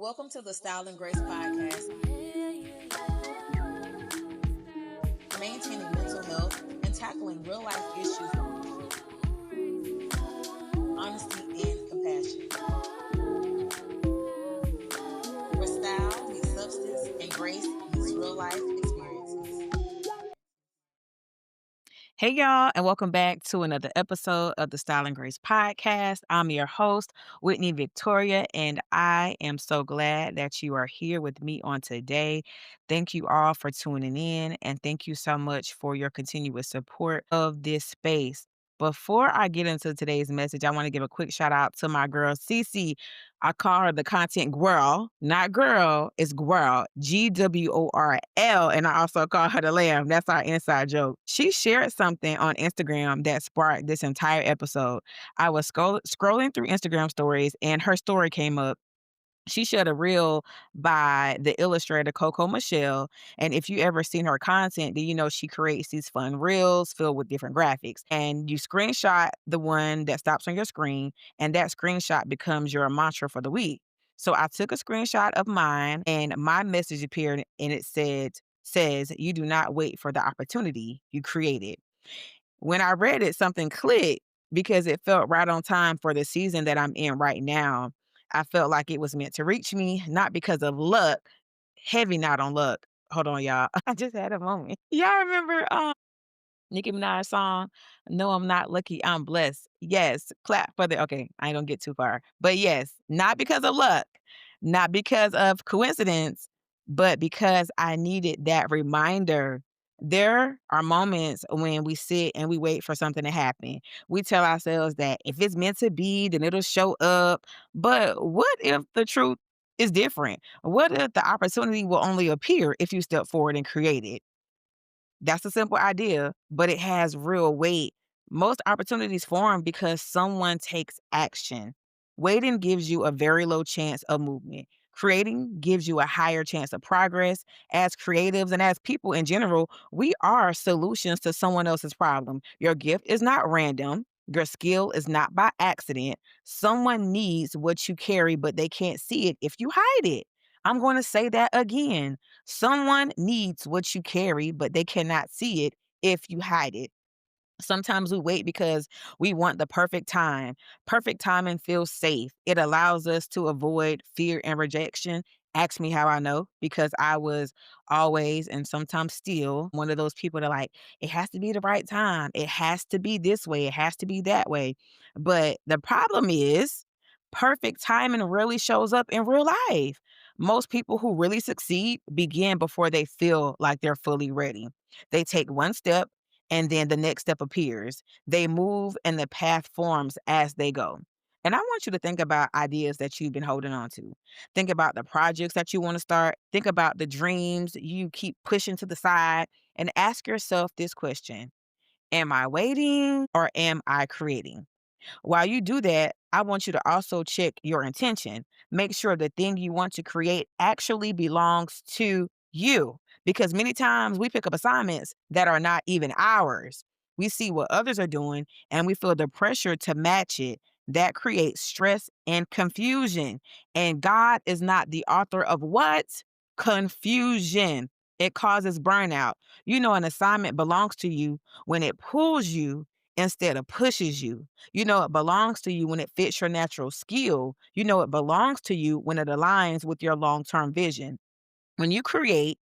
Welcome to the Style and Grace podcast, maintaining mental health and tackling real life issues with honesty and compassion. Where style meets substance and grace meets real life experiences. Hey, y'all, and welcome back to another episode of the Style and Grace podcast. I'm your host, Whitney Victoria, and I am so glad that you are here with me on today. Thank you all for tuning in, and thank you so much for your continuous support of this space. Before I get into today's message, I want to give a quick shout out to my girl, Cece. I call her the content girl, not girl, it's girl, GWORL. And I also call her the lamb. That's our inside joke. She shared something on Instagram that sparked this entire episode. I was scrolling through Instagram stories and her story came up. She shared a reel by the illustrator Coco Michelle. And if you ever seen her content, then you know she creates these fun reels filled with different graphics. And you screenshot the one that stops on your screen, and that screenshot becomes your mantra for the week. So I took a screenshot of mine and my message appeared and it says, you do not wait for the opportunity, you create it. When I read it, something clicked because it felt right on time for the season that I'm in right now. I felt like it was meant to reach me, not because of luck, heavy not on luck. Hold on, y'all. I just had a moment. Y'all remember Nicki Minaj song, "No, I'm not lucky, I'm blessed." Yes, clap for the okay, I ain't gonna get too far. But yes, not because of luck, not because of coincidence, but because I needed that reminder. There are moments when we sit and we wait for something to happen. We tell ourselves that if it's meant to be, then it'll show up. But what if the truth is different? What if the opportunity will only appear if you step forward and create it? That's a simple idea, but it has real weight. Most opportunities form because someone takes action. Waiting gives you a very low chance of movement. Creating gives you a higher chance of progress. As creatives and as people in general, we are solutions to someone else's problem. Your gift is not random. Your skill is not by accident. Someone needs what you carry, but they can't see it if you hide it. I'm going to say that again. Someone needs what you carry, but they cannot see it if you hide it. Sometimes we wait because we want the perfect time. Perfect timing feels safe. It allows us to avoid fear and rejection. Ask me how I know, because I was always and sometimes still one of those people that like, it has to be the right time. It has to be this way. It has to be that way. But the problem is, perfect timing really shows up in real life. Most people who really succeed begin before they feel like they're fully ready. They take one step and then the next step appears. They move and the path forms as they go. And I want you to think about ideas that you've been holding on to. Think about the projects that you want to start. Think about the dreams you keep pushing to the side and ask yourself this question: am I waiting or am I creating? While you do that, I want you to also check your intention. Make sure the thing you want to create actually belongs to you. Because many times we pick up assignments that are not even ours. We see what others are doing and we feel the pressure to match it. That creates stress and confusion. And God is not the author of what? Confusion. It causes burnout. You know, an assignment belongs to you when it pulls you instead of pushes you. You know, it belongs to you when it fits your natural skill. You know, it belongs to you when it aligns with your long term vision. When you create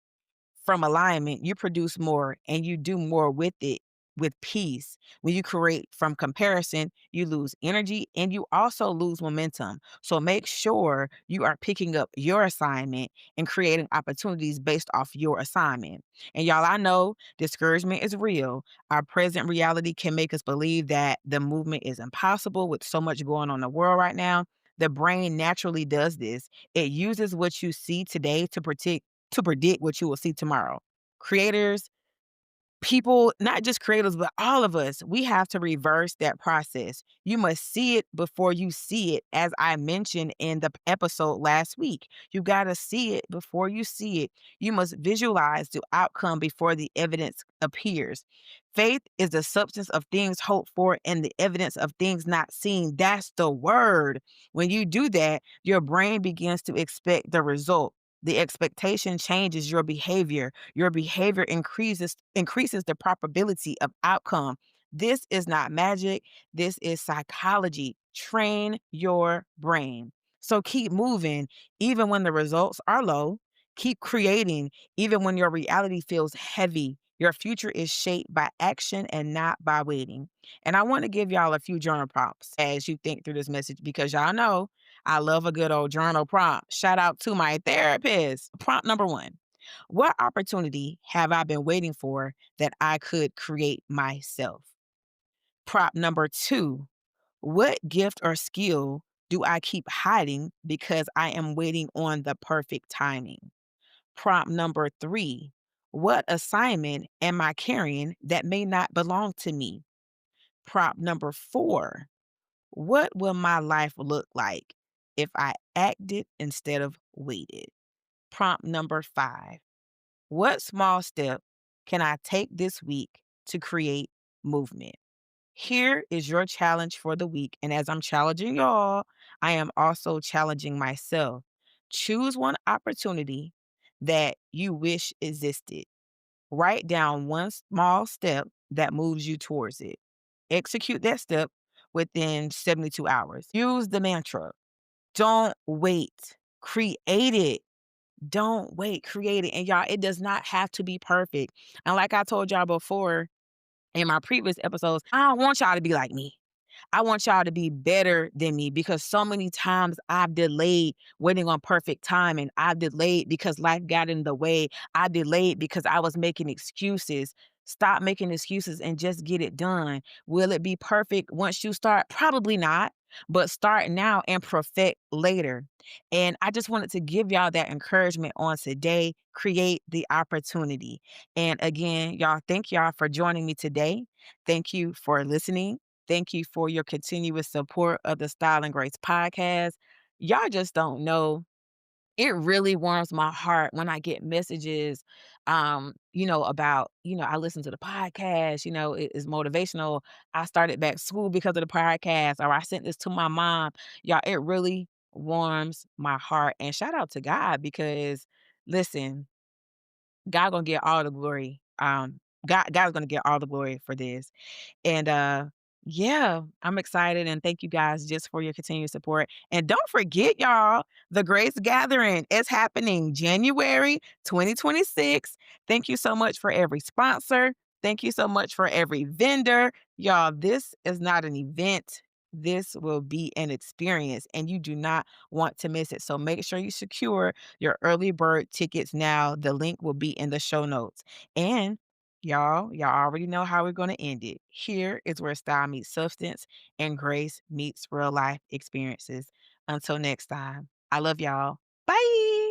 from alignment, you produce more and you do more with it with peace. When you create from comparison, you lose energy and you also lose momentum. So make sure you are picking up your assignment and creating opportunities based off your assignment. And y'all, I know discouragement is real. Our present reality can make us believe that the movement is impossible with so much going on in the world right now. The brain naturally does this. It uses what you see today to predict what you will see tomorrow. Creators, People, not just creators, but all of us, we have to reverse that process. You must see it before you see it, as I mentioned in the episode last week. You got to see it before you see it. You must visualize the outcome before the evidence appears. Faith is the substance of things hoped for and the evidence of things not seen. That's the word. When you do that, your brain begins to expect the result. The expectation changes your behavior. Your behavior increases the probability of outcome. This is not magic. This is psychology. Train your brain. So keep moving even when the results are low. Keep creating even when your reality feels heavy. Your future is shaped by action and not by waiting. And I want to give y'all a few journal prompts as you think through this message because y'all know I love a good old journal prompt. Shout out to my therapist. Prompt number one: what opportunity have I been waiting for that I could create myself? Prompt number two: what gift or skill do I keep hiding because I am waiting on the perfect timing? Prompt number three: what assignment am I carrying that may not belong to me? Prompt number four: what will my life look like if I acted instead of waited? Prompt number five: what small step can I take this week to create movement? Here is your challenge for the week. And as I'm challenging y'all, I am also challenging myself. Choose one opportunity that you wish existed. Write down one small step that moves you towards it. Execute that step within 72 hours. Use the mantra: don't wait, create it. Don't wait, create it. And y'all, it does not have to be perfect. And like I told y'all before in my previous episodes, I don't want y'all to be like me. I want y'all to be better than me because so many times I've delayed waiting on perfect time and I've delayed because life got in the way. I delayed because I was making excuses. Stop making excuses and just get it done. Will it be perfect once you start? Probably not, but start now and perfect later. And I just wanted to give y'all that encouragement on today. Create the opportunity. And again, y'all, thank y'all for joining me today. Thank you for listening. Thank you for your continuous support of the Style and Grace podcast. Y'all just don't know. It really warms my heart when I get messages, about, I listen to the podcast, it is motivational. I started back school because of the podcast, or I sent this to my mom. Y'all, it really warms my heart. And shout out to God because listen, God gonna get all the glory. God's gonna get all the glory for this. And yeah, I'm excited and thank you guys just for your continued support. And don't forget, y'all, the Grace Gathering is happening January 2026. Thank you so much for every sponsor. Thank you so much for every vendor. Y'all, this is not an event. This will be an experience and you do not want to miss it. So make sure you secure your early bird tickets now. The link will be in the show notes. And y'all already know how we're going to end it. Here is where style meets substance and grace meets real life experiences. Until next time, I love y'all. Bye.